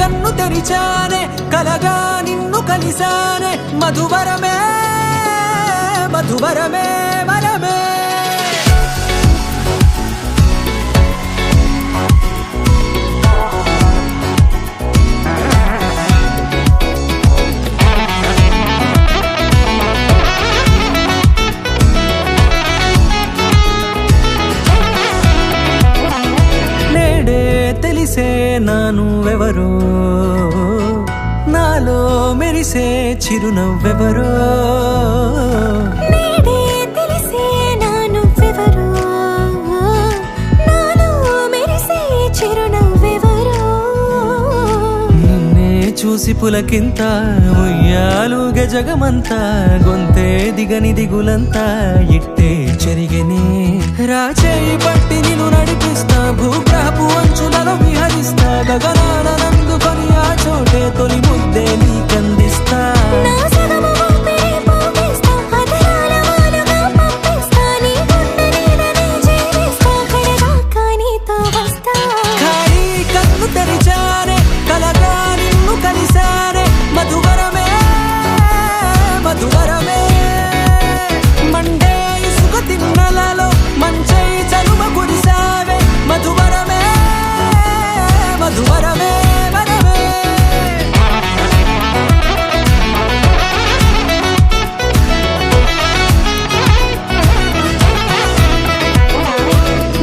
కన్ను తెరిచానే కలగా నిన్ను కలిసానే మధువరమే మధువరమే వరమే తెలిసే నానువెవరో నాలో మెరిసే చిరునవ్వెవరో నేడే తెలిసే నానువెవరో నాలో మెరిసే చిరునవ్వెవరో నిన్నే చూసి పులకింత ఉయ్యాలుగే జగమంతా గొంతే దిగని దిగులంతా ఇట్టే చెరిగెనే రాచేయి పట్టి నిన్ను నడిపిస్తా భూగ్రహపు అంచులలో విహరిస్తా గగనాన నందుకొని ఆ చోటే తొలి ముద్దే నీకందిస్తా నా సగము ఊపిరి పోగేస్తా అదరాల వాలుగా పంపిస్తా నీ గుండె నీడనే జీవిస్తా కడదాకా నీతో వస్తా ఖాళీ కన్ను తెరిచానే కలగా నిన్ను కలిసానే మధువరమే మధువరమే మండే ఇసుక తిన్నలలో మంచై చలుమ కురిసావే మధువరమే మధువరమే వరమే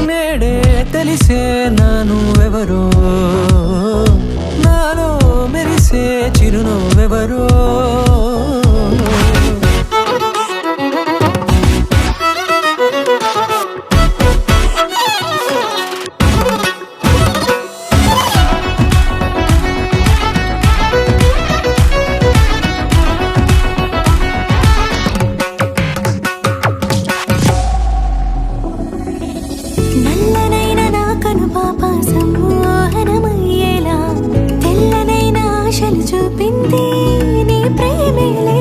నేడే తెలిసే నానువెవరో నాలో మెరిసే చిరునవ్వెవరో నల్లనైన నా కనుపాప సమ్మోహనమయ్యేలా తెల్లనైన ఆశలు చూపింది నీ ప్రేమేలే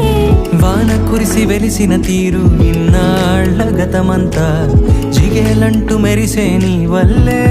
వాన కురిసి వెలిసిన తీరు ఇన్నాళ్ల గతమంతా జిగేలంటూ మెరిసే నీ వల్లే